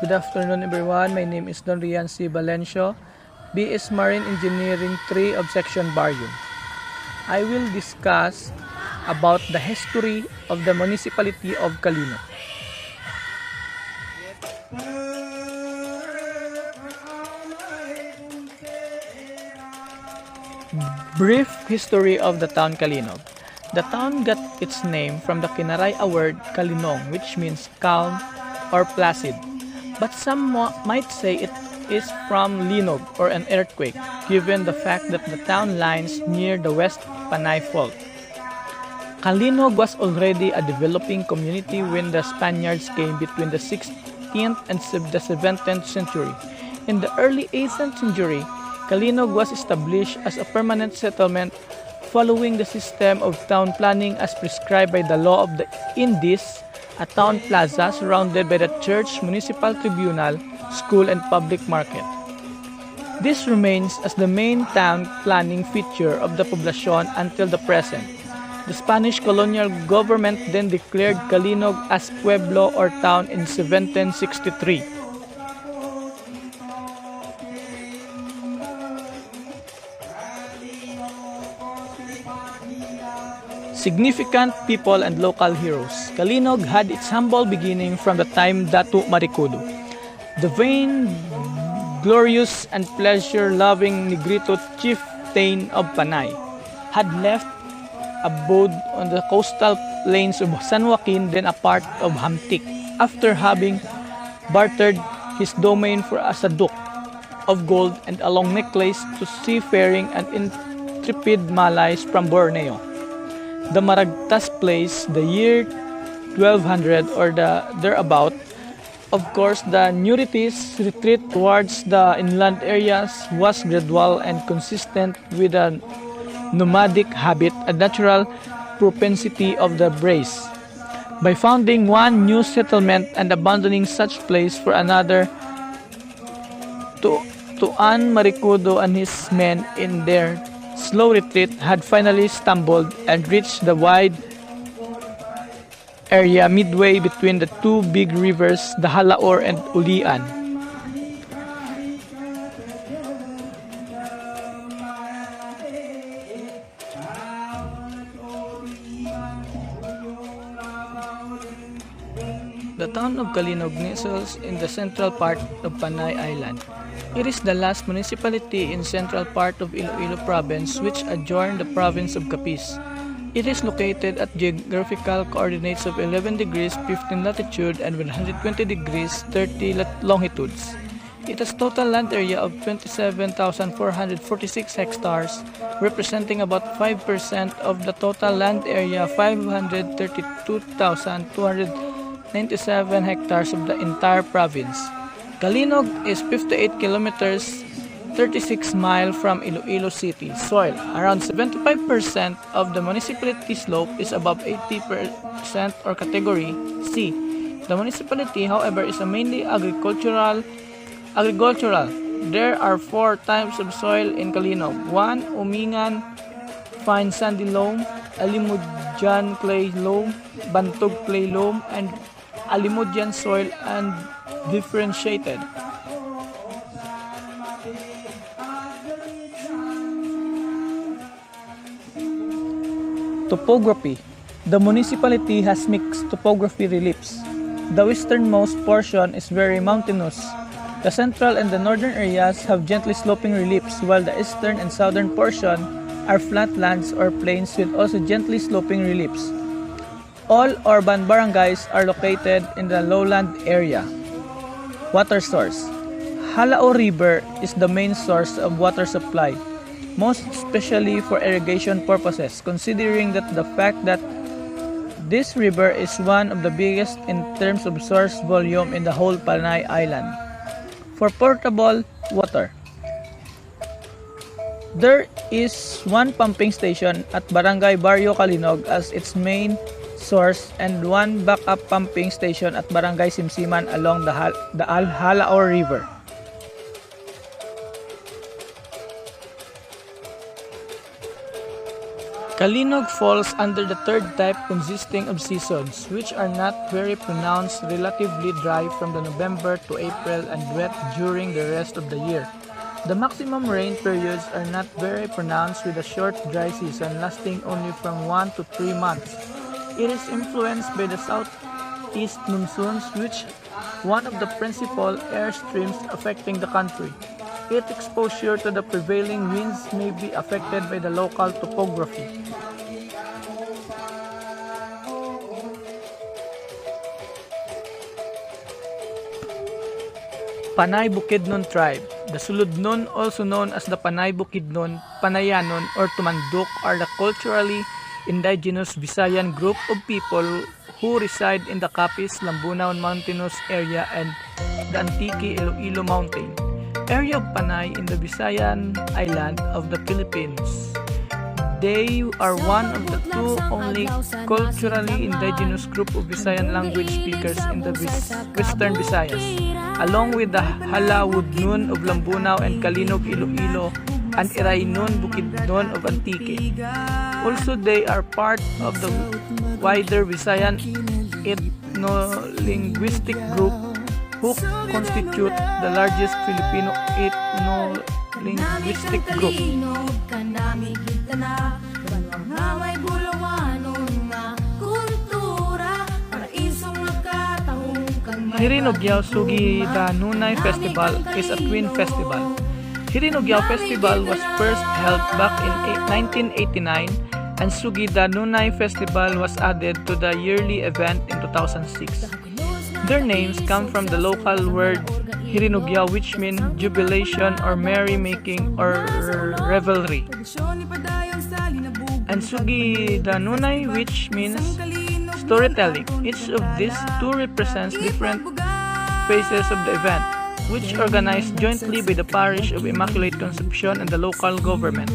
Good afternoon everyone, my name is Don Rian C. Valencio, BS Marine Engineering 3 of Section Barrio. I will discuss about the history of the municipality of Calino. Brief history of the town Calinog. The town got its name from the Kinaraya word Kalinong, which means calm or placid. But some might say it is from Linog or an earthquake, given the fact that the town lies near the West Panay Fault. Calinog was already a developing community when the Spaniards came between the 16th and the 17th century. In the early 18th century, Calinog was established as a permanent settlement following the system of town planning as prescribed by the law of the Indies, a town plaza surrounded by the church, municipal tribunal, school, and public market. This remains as the main town planning feature of the poblacion until the present. The Spanish colonial government then declared Calinog as pueblo or town in 1763. Significant people and local heroes. Calinog had its humble beginning from the time Datu Maricudo. The vain, glorious, and pleasure-loving Negrito chieftain of Panay had left abode on the coastal plains of San Joaquin, then a part of Hamtic, after having bartered his domain for as a duke of gold and a long necklace to seafaring and intrepid Malays from Borneo. The Maragtas place, the year 1200 or thereabout. Of course, the Nuritis retreat towards the inland areas was gradual and consistent with a nomadic habit, a natural propensity of the Brace. By founding one new settlement and abandoning such place for another, Tuan Maricudo and his men in their slow retreat had finally stumbled and reached the wide area midway between the two big rivers, the Halaor and Ulian. The town of Calinog nestles in the central part of Panay Island. It is the last municipality in central part of Iloilo province which adjoined the province of Capiz. It is located at geographical coordinates of 11 degrees 15 latitude and 120 degrees 30 longitudes. It has total land area of 27,446 hectares, representing about 5% of the total land area 532,297 hectares of the entire province. Calinog is 58 kilometers, 36 miles from Iloilo City. Soil. Around 75% of the municipality slope is above 80% or category C. The municipality, however, is a mainly agricultural. There are 4 types of soil in Calinog. 1. Umingan, fine sandy loam, Alimujan clay loam, Bantog clay loam, and Alimujan soil and differentiated. Topography. The municipality has mixed topography reliefs. The westernmost portion is very mountainous. The central and the northern areas have gently sloping reliefs, while the eastern and southern portion are flatlands or plains with also gently sloping reliefs. All urban barangays are located in the lowland area. Water source. Halao River is the main source of water supply, most especially for irrigation purposes, considering that the fact that this river is one of the biggest in terms of source volume in the whole Panay Island. For potable water, there is one pumping station at Barangay Barrio Calinog as its main source and one backup pumping station at Barangay Simsiman along the Halaor River. Kalinog falls under the third type consisting of seasons, which are not very pronounced, relatively dry from the November to April and wet during the rest of the year. The maximum rain periods are not very pronounced with a short dry season lasting only from 1 to 3 months. It is influenced by the southeast monsoons, which one of the principal air streams affecting the country. Its exposure to the prevailing winds may be affected by the local topography. Panay Bukidnon tribe. The Suludnon, also known as the Panay Bukidnon, Panayanon, or Tumanduk, are the culturally indigenous Visayan group of people who reside in the Capiz, Lambunaw mountainous area and the Antique Iloilo mountain area of Panay in the Visayan island of the Philippines. They are one of the two only culturally indigenous group of Visayan language speakers in the Western Visayas, along with the Halawudnon of Lambunaw and Kalinog Iloilo and Iraynon Bukidnon of Antique. Also, they are part of the wider Visayan ethno-linguistic group who constitute the largest Filipino ethno-linguistic group. Hirinogyaw Sugi Danunay Festival is a twin festival. Hirinogyaw Festival was first held back in 1989 and Sugi Danunay Festival was added to the yearly event in 2006. Their names come from the local word Hirinogyaw, which means jubilation or merry-making or revelry, and Sugi Danunay, which means storytelling. Each of these two represents different phases of the event, which organized jointly by the Parish of Immaculate Conception and the local government.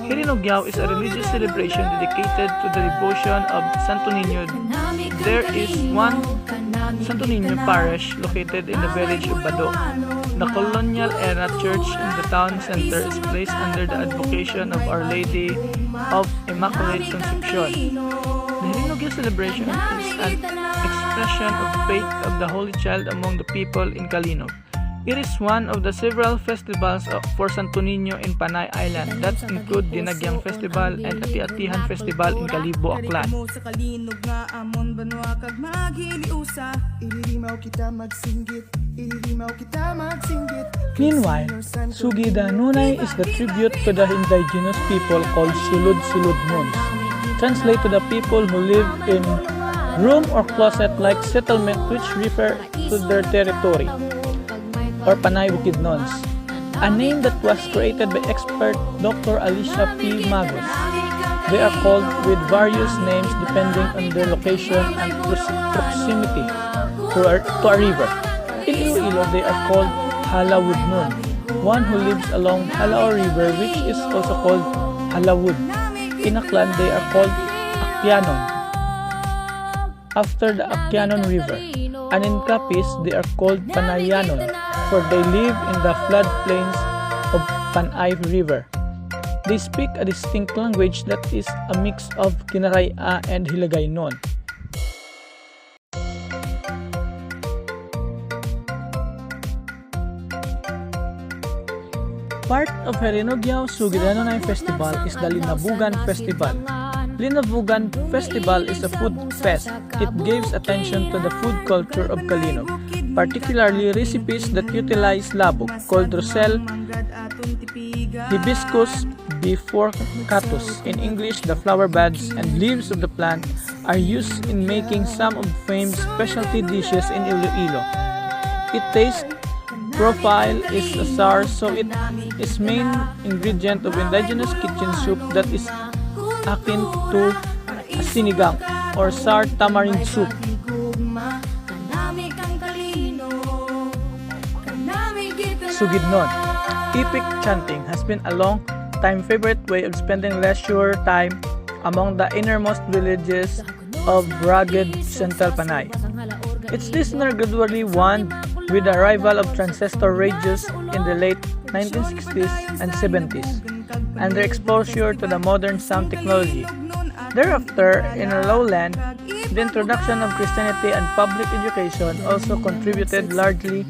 Hirinogyaw is a religious celebration dedicated to the devotion of Santo Niño. There is one Santo Niño parish located in the village of Bado. The colonial era church in the town center is placed under the advocation of Our Lady of Immaculate Conception. The Hirinogyaw celebration is an expression of faith of the Holy Child among the people in Kalinog. It is one of the several festivals for Santo Niño in Panay Island that include Dinagyang Festival and Ati-Atihan Festival in Kalibo, Aklan. Meanwhile, Sugi Danunay is the tribute to the indigenous people called Sulud-Suludnons. Translate to the people who live in room or closet-like settlement which refer to their territory, or Panay Bukidnons, a name that was created by expert Dr. Alicia P. Magos. They are called with various names depending on their location and proximity to a river. In Iloilo, they are called Halawudnon, one who lives along Halao River, which is also called Halawud. In Aklan, they are called Akyanon, after the Akyanon River, and in Capiz, they are called Panayanon, for they live in the floodplains of Panay River. They speak a distinct language that is a mix of Kinaraya and Hiligaynon. Part of Hirinogyaw Sugi Danunay Festival is the Linabugan Festival. Linabugan Festival is a food fest. It gives attention to the food culture of Kalinog, particularly recipes that utilize labog, called rosel, hibiscus bifurcatus, in English the flower buds and leaves of the plant, are used in making some of famed specialty dishes in Iloilo. Its taste profile is a sour, so it is main ingredient of indigenous kitchen soup that is akin to a sinigang or sour tamarind soup. Sugidnon. Epic chanting has been a long-time favorite way of spending leisure time among the innermost villages of rugged Central Panay. Its listener gradually waned with the arrival of transistor radios in the late 1960s and 70s. and their exposure to the modern sound technology. Thereafter, in the lowland, the introduction of Christianity and public education also contributed largely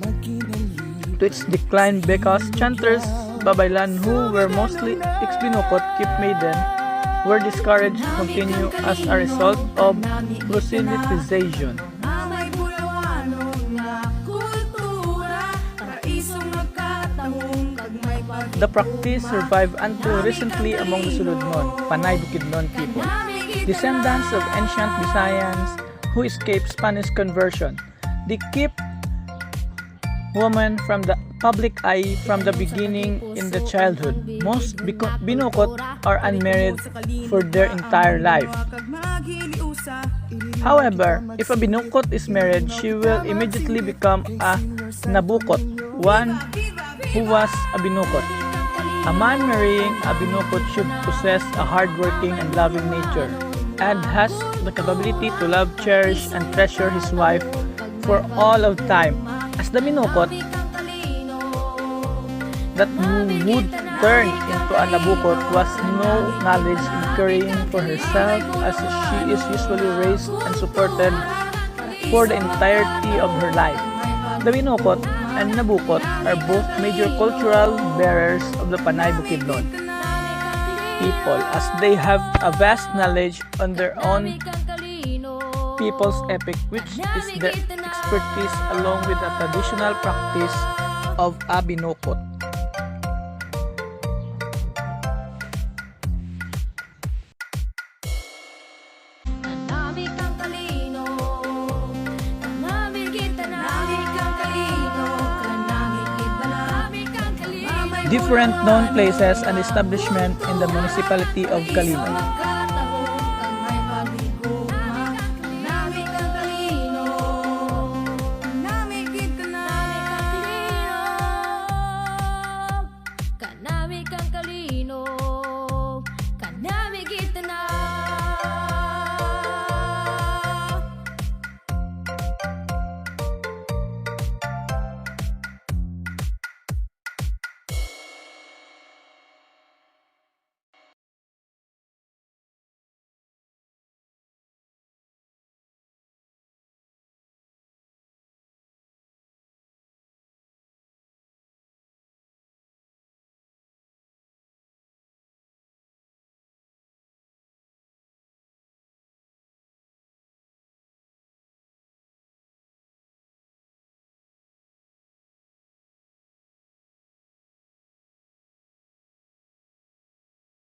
to its decline because chanters Babaylan who were mostly ex-binukot keep maiden were discouraged to continue as a result of proselytization. The practice survived until recently among the Suludnon, Panay Bukidnon people, descendants of ancient Visayans who escaped Spanish conversion. They keep women from the public eye from the beginning in the childhood. Most binukot are unmarried for their entire life. However, if a binukot is married, she will immediately become a nabukot, one who was a binukot. A man marrying a binukot should possess a hardworking and loving nature and has the capability to love, cherish, and treasure his wife for all of time. As the binukot, that would turn into a nabukot was no knowledge in caring for herself as she is usually raised and supported for the entirety of her life. The binukot and nabukot are both major cultural bearers of the Panay Bukidnon people as they have a vast knowledge on their own people's epic, which is their expertise along with the traditional practice of a binukot. Different known places and establishment in the municipality of Calino.